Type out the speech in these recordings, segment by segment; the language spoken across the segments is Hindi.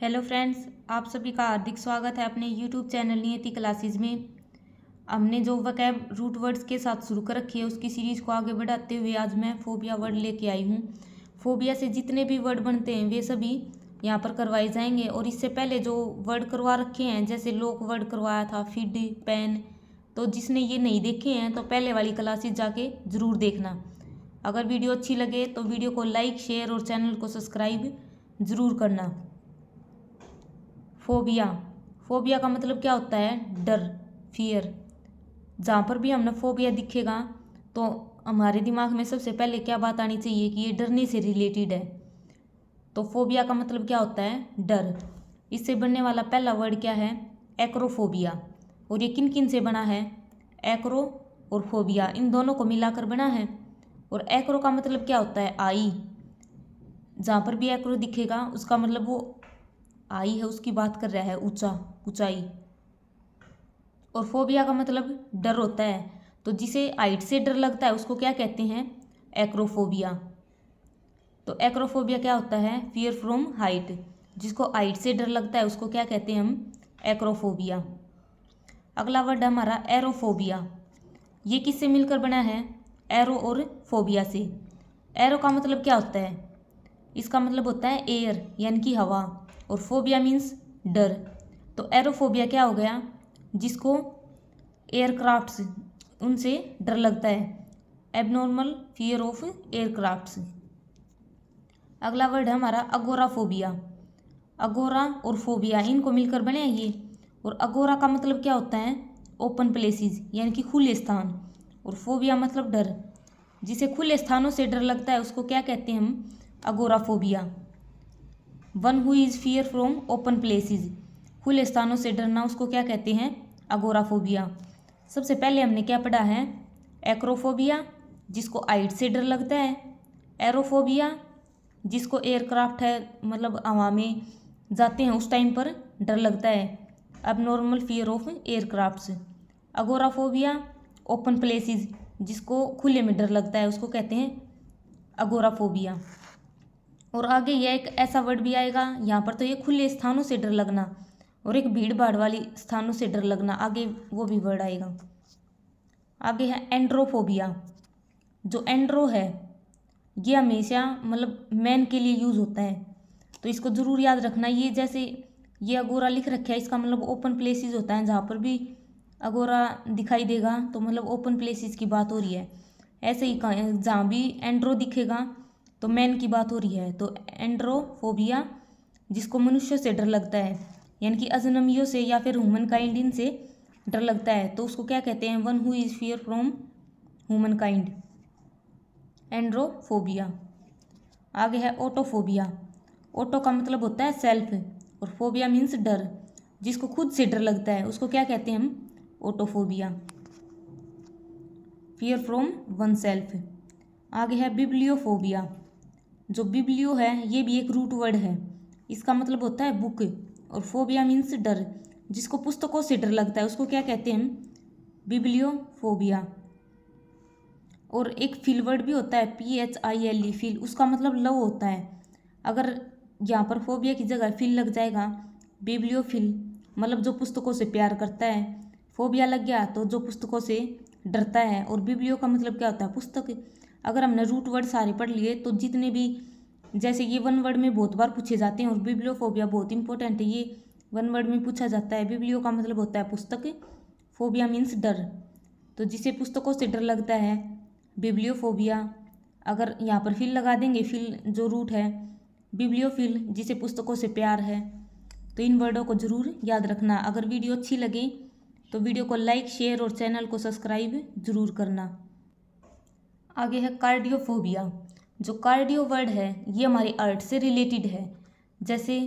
हेलो फ्रेंड्स, आप सभी का हार्दिक स्वागत है अपने यूट्यूब चैनल नियति क्लासेस में। हमने जो वोकैब रूट वर्ड्स के साथ शुरू कर रखी है उसकी सीरीज़ को आगे बढ़ाते हुए आज मैं फोबिया वर्ड लेके आई हूँ। फोबिया से जितने भी वर्ड बनते हैं वे सभी यहाँ पर करवाए जाएंगे। और इससे पहले जो वर्ड करवा रखे हैं, जैसे लोक वर्ड करवाया था, फिड, पेन, तो जिसने ये नहीं देखे हैं तो पहले वाली क्लासेस जाके ज़रूर देखना। अगर वीडियो अच्छी लगे तो वीडियो को लाइक, शेयर और चैनल को सब्सक्राइब ज़रूर करना। फोबिया, फोबिया का मतलब क्या होता है? डर, फियर। जहाँ पर भी हमने फोबिया दिखेगा तो हमारे दिमाग में सबसे पहले क्या बात आनी चाहिए कि ये डरने से रिलेटेड है। तो फोबिया का मतलब क्या होता है? डर। इससे बनने वाला पहला वर्ड क्या है? एक्रोफोबिया। और ये किन किन से बना है? एक्रो और फोबिया, इन दोनों को मिलाकर बना है। और एक्रो का मतलब क्या होता है? आई। जहाँ पर भी एक्रो दिखेगा उसका मतलब वो आई है, उसकी बात कर रहा है, ऊंचा, ऊंचाई। और फोबिया का मतलब डर होता है। तो जिसे हाइट से डर लगता है उसको क्या कहते हैं? एक्रोफोबिया। तो एक्रोफोबिया क्या होता है? Fear from height. जिसको हाइट से डर लगता है उसको क्या कहते हैं हम? एक्रोफोबिया। अगला वर्ड हमारा एरोफोबिया। ये किससे मिलकर बना है? एरो और फोबिया से। एरो का मतलब क्या होता है? इसका मतलब होता है एयर, यानी कि हवा। और फोबिया मीन्स डर। तो एरोफोबिया क्या हो गया? जिसको एयरक्राफ्ट्स, उनसे डर लगता है। Abnormal fear of aircrafts. अगला वर्ड है हमारा अगोराफोबिया। अगोरा और फोबिया इनको मिलकर बने ये। और अगोरा का मतलब क्या होता है? ओपन प्लेसेस, यानी कि खुले स्थान। और फोबिया मतलब डर। जिसे खुले स्थानों से डर लगता है उसको क्या कहते हैं हम? Agoraphobia. One who is fear from open places, खुले स्थानों से डरना, उसको क्या कहते हैं? अगोराफोबिया। सबसे पहले हमने क्या पढ़ा है? एक्रोफोबिया, जिसको हाइट से डर लगता है। एरोफोबिया, जिसको एयरक्राफ्ट है, मतलब हवा में जाते हैं उस टाइम पर डर लगता है। अब normal fear of aircrafts. Agoraphobia, open places, जिसको खुले में डर लगता है उसको कहते हैं अगोराफोबिया। और आगे यह एक ऐसा वर्ड भी आएगा, यहाँ पर तो ये खुले स्थानों से डर लगना, और एक भीड़ भाड़ वाली स्थानों से डर लगना, आगे वो भी वर्ड आएगा। आगे है एंड्रोफोबिया। जो एंड्रो है ये हमेशा मतलब मैन के लिए यूज़ होता है, तो इसको ज़रूर याद रखना। ये जैसे ये अगोरा लिख रखा है, इसका मतलब ओपन प्लेसेस होता है। जहाँ पर भी अगोरा दिखाई देगा तो मतलब ओपन प्लेसेस की बात हो रही है। ऐसे ही जहाँ भी एंड्रो दिखेगा तो मैन की बात हो रही है। तो एंड्रोफोबिया, जिसको मनुष्य से डर लगता है, यानी कि अजनबियों से या फिर ह्यूमन काइंड, इनसे डर लगता है, तो उसको क्या कहते हैं? One who is fear from human kind, androphobia. आगे है ऑटोफोबिया। ऑटो का मतलब होता है सेल्फ, और फोबिया मीन्स डर। जिसको खुद से डर लगता है उसको क्या कहते हैं हम? ऑटोफोबिया, फियर फ्रॉम वन सेल्फ। आगे है बिब्लियोफोबिया। जो बिब्लियो है ये भी एक रूट वर्ड है, इसका मतलब होता है बुक। और फोबिया मीन्स डर। जिसको पुस्तकों से डर लगता है उसको क्या कहते हैं हम? बिब्लियोफोबिया। और एक फील वर्ड भी होता है, PHILE, फील, उसका मतलब लव होता है। अगर यहाँ पर फोबिया की जगह फील लग जाएगा, बिब्लियोफिल, मतलब जो पुस्तकों से प्यार करता है। फोबिया लग गया तो जो पुस्तकों से डरता है। और बिब्लियो का मतलब क्या होता है? पुस्तक। अगर हमने रूट वर्ड सारे पढ़ लिए तो जितने भी, जैसे ये वन वर्ड में बहुत बार पूछे जाते हैं, और बिब्लियोफोबिया बहुत इंपॉर्टेंट है, ये वन वर्ड में पूछा जाता है। बिब्लियो का मतलब होता है पुस्तक, फोबिया मीन्स डर। तो जिसे पुस्तकों से डर लगता है, बिब्लियोफोबिया। अगर यहाँ पर फिल लगा देंगे, फिल जो रूट है, बिब्लियोफिल, जिसे पुस्तकों से प्यार है। तो इन वर्डों को ज़रूर याद रखना। अगर वीडियो अच्छी लगे तो वीडियो को लाइक, शेयर और चैनल को सब्सक्राइब ज़रूर करना। आगे है कार्डियोफोबिया। जो कार्डियो वर्ड है ये हमारी अर्थ से रिलेटेड है। जैसे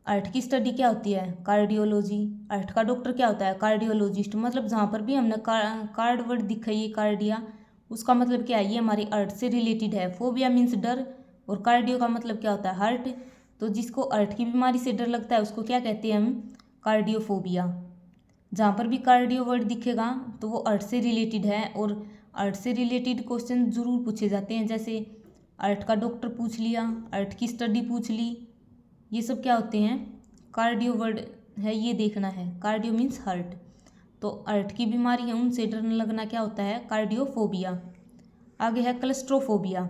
अर्थ की स्टडी क्या होती है? कार्डियोलॉजी। अर्थ का डॉक्टर क्या होता है? कार्डियोलॉजिस्ट। मतलब जहाँ पर भी हमने कार्ड वर्ड दिखा, ये कार्डिया, उसका मतलब क्या है? ये हमारी अर्थ से रिलेटेड है। फोबिया मीन्स डर, और कार्डियो का मतलब क्या होता है? हार्ट। तो जिसको अर्थ की बीमारी से डर लगता है उसको क्या कहते हैं हम? कार्डियोफोबिया। जहाँ पर भी कार्डियो वर्ड दिखेगा तो वो अर्थ से रिलेटेड है। और अर्थ से रिलेटेड क्वेश्चन ज़रूर पूछे जाते हैं। जैसे अर्थ का डॉक्टर पूछ लिया, अर्थ की स्टडी पूछ ली, ये सब क्या होते हैं, कार्डियो वर्ड है, ये देखना है। कार्डियो मीन्स हार्ट, तो हार्ट की बीमारी है उनसे डर लगना क्या होता है, कार्डियोफोबिया। आगे है क्लस्ट्रोफोबिया।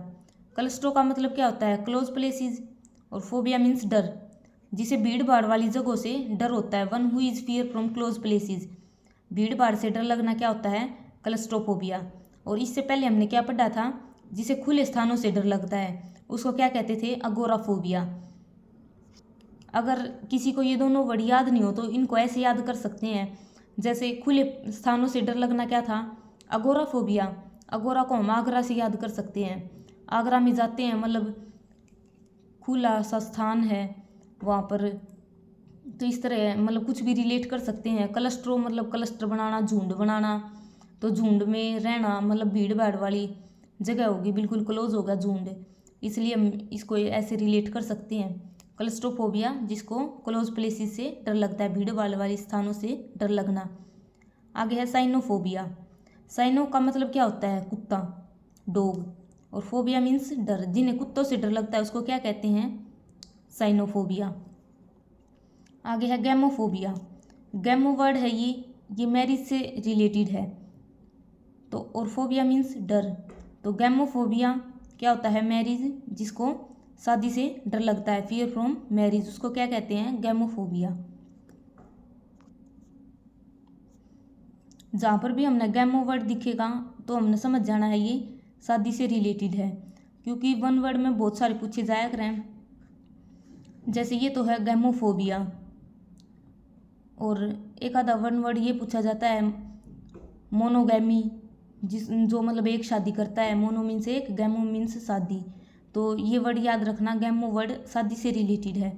क्लस्ट्रो का मतलब क्या होता है, क्लोज प्लेसेस, और फोबिया मीन्स डर, जिसे भीड़ भाड़ वाली जगहों से डर होता है। One who is fear from close places, भीड़ भाड़ से डर लगना क्या होता है, क्लस्ट्रोफोबिया। और इससे पहले हमने क्या पढ़ा था, जिसे खुले स्थानों से डर लगता है उसको क्या कहते थे, अगोराफोबिया। अगर किसी को ये दोनों वर्ड याद नहीं हो तो इनको ऐसे याद कर सकते हैं, जैसे खुले स्थानों से डर लगना क्या था, अगोराफोबिया। अगोरा को हम आगरा से याद कर सकते हैं, आगरा में जाते हैं मतलब खुला सा स्थान है वहाँ पर, तो इस तरह मतलब कुछ भी रिलेट कर सकते हैं। क्लस्ट्रो मतलब क्लस्टर बनाना, झुंड बनाना, तो झुंड में रहना मतलब भीड़ भाड़ वाली जगह होगी, बिल्कुल क्लोज होगा झुंड, इसलिए हम इसको ऐसे रिलेट कर सकते हैं। क्लस्ट्रोफोबिया, जिसको क्लोज प्लेसेस से डर लगता है, भीड़ भाड़ वाले स्थानों से डर लगना। आगे है साइनोफोबिया। साइनो का मतलब क्या होता है, कुत्ता, डॉग, और फोबिया मीन्स डर, जिन्हें कुत्तों से डर लगता है उसको क्या कहते हैं, साइनोफोबिया। आगे है गैमोफोबिया। गैमो वर्ड है ये मैरिज से रिलेटेड है, तो और फोबिया मीन्स डर, तो गैमोफोबिया क्या होता है, मैरिज, जिसको शादी से डर लगता है, फियर फ्रॉम मैरिज, उसको क्या कहते हैं, गैमोफोबिया। जहाँ पर भी हमने गैमो वर्ड दिखेगा तो हमने समझ जाना है ये शादी से रिलेटेड है, क्योंकि वन वर्ड में बहुत सारे पूछे जाया करें। जैसे ये तो है गैमोफोबिया, और एक आधा वन वर्ड ये पूछा जाता है मोनोगैमी, जो मतलब एक शादी करता है, मोनो मीन्स एक, गैमो मीन्स शादी, तो ये वर्ड याद रखना, गैमो वर्ड शादी से रिलेटेड है।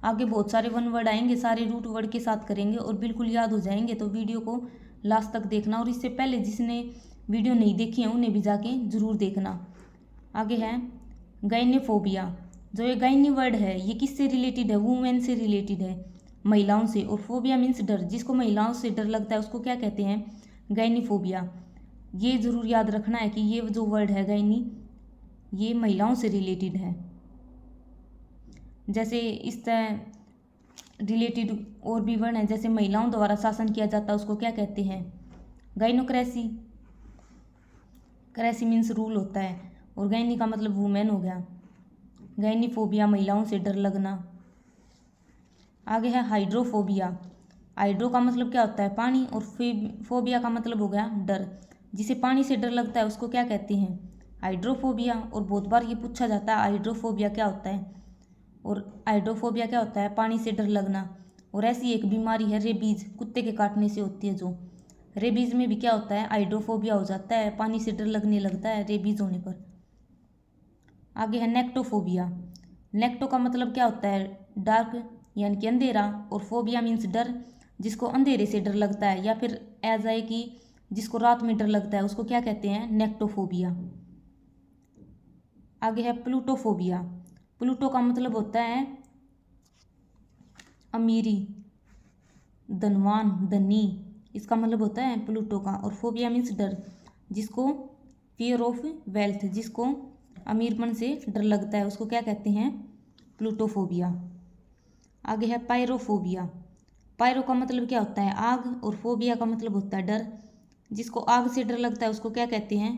आगे बहुत सारे वन वर्ड आएंगे, सारे रूट वर्ड के साथ करेंगे और बिल्कुल याद हो जाएंगे, तो वीडियो को लास्ट तक देखना, और इससे पहले जिसने वीडियो नहीं देखी है उन्हें भी जाके ज़रूर देखना। आगे है गाइनेफोबिया। जो ये गाइनी वर्ड है ये किससे रिलेटेड है, वुमेन से रिलेटेड है, महिलाओं से, और फोबिया मीन्स डर, जिसको महिलाओं से डर लगता है उसको क्या कहते हैं, गाइनीफोबिया। ये ज़रूर याद रखना है कि ये जो वर्ड है गाइनी, ये महिलाओं से रिलेटेड है। जैसे इस तरह रिलेटेड और भी वर्ड हैं, जैसे महिलाओं द्वारा शासन किया जाता है उसको क्या कहते हैं, गाइनोक्रेसी। क्रेसी मीन्स रूल होता है, और गाइनी का मतलब वुमेन हो गया। गाइनीफोबिया, महिलाओं से डर लगना। आगे है हाइड्रोफोबिया। हाइड्रो का मतलब क्या होता है, पानी, और फोबिया का मतलब हो गया डर, जिसे पानी से डर लगता है उसको क्या कहते हैं, हाइड्रोफोबिया। और बहुत बार ये पूछा जाता है हाइड्रोफोबिया क्या होता है, और हाइड्रोफोबिया क्या होता है, पानी से डर लगना। और ऐसी एक बीमारी है रेबीज, कुत्ते के काटने से होती है, जो रेबीज में भी क्या होता है, हाइड्रोफोबिया हो जाता है, पानी से डर लगने लगता है रेबीज होने पर। आगे है नेक्टोफोबिया। नेक्टो का मतलब क्या होता है, डार्क यानी कि अंधेरा, और फोबिया मीन्स डर, जिसको अंधेरे से डर लगता है, या फिर ऐसा है कि जिसको रात में डर लगता है उसको क्या कहते हैं, नेक्टोफोबिया। आगे है प्लूटोफोबिया। प्लूटो का मतलब होता है अमीरी, धनवान, धनी, इसका मतलब होता है प्लूटो का। और फोबिया मीन्स डर, जिसको फियर ऑफ वेल्थ, जिसको अमीरपन से डर लगता है उसको क्या कहते हैं, प्लूटोफोबिया। आगे है पायरोफोबिया। पायरो का मतलब क्या होता है, आग, और फोबिया का मतलब होता है डर, जिसको आग से डर लगता है उसको क्या कहते हैं,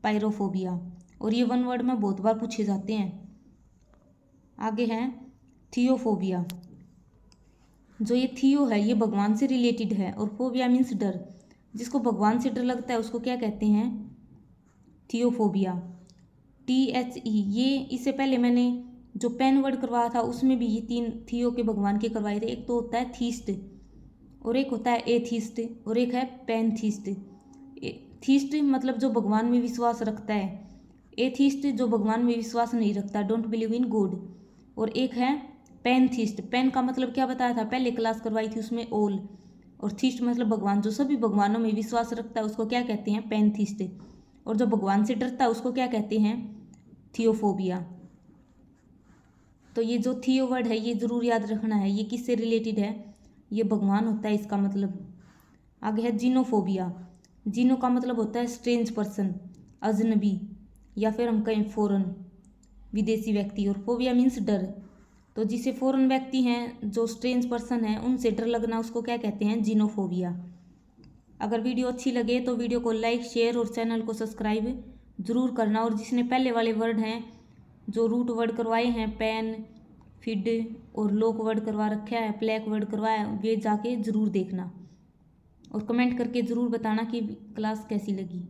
पायरोफोबिया। और ये वन वर्ड में बहुत बार पूछे जाते हैं। आगे है थियोफोबिया। जो ये थियो है ये भगवान से रिलेटेड है, और फोबिया मीन्स डर, जिसको भगवान से डर लगता है उसको क्या कहते हैं, थियोफोबिया। THE, ये इससे पहले मैंने जो पेन वर्ड करवाया था उसमें भी ये 3 थियो के भगवान के करवाए थे। एक तो होता है थीस्ट, और एक होता है एथीस्ट, और एक है पैनथीस्ट। थीस्ट मतलब जो भगवान में विश्वास रखता है, एथीस्ट जो भगवान में विश्वास नहीं रखता, डोंट बिलीव इन गॉड। और एक है पैनथीस्ट। पैन का मतलब क्या बताया था, पहले क्लास करवाई थी उसमें, ऑल, और थीस्ट मतलब भगवान, जो सभी भगवानों में विश्वास रखता है उसको क्या कहते हैं, पैनथीस्ट। और जो भगवान से डरता है उसको क्या कहते हैं, थियोफोबिया। तो ये जो थियो वर्ड है ये ज़रूर याद रखना है, ये किससे रिलेटेड है, ये भगवान होता है इसका मतलब। आगे है जीनोफोबिया। जीनो का मतलब होता है स्ट्रेंज पर्सन, अजनबी, या फिर हम कहें फॉरेन, विदेशी व्यक्ति। और फोबिया मीन्स डर, तो जिसे फॉरेन व्यक्ति हैं, जो स्ट्रेंज पर्सन है, उनसे डर लगना, उसको क्या कहते हैं? जीनोफोबिया। अगर वीडियो अच्छी लगे तो वीडियो को लाइक, शेयर और चैनल को सब्सक्राइब ज़रूर करना। और जिसने पहले वाले वर्ड हैं, जो रूट वर्ड करवाए हैं, पेन, फिड और लॉक वर्ड करवा रखा है, प्लैक वर्ड करवाया है, वे जाके ज़रूर देखना और कमेंट करके ज़रूर बताना कि क्लास कैसी लगी।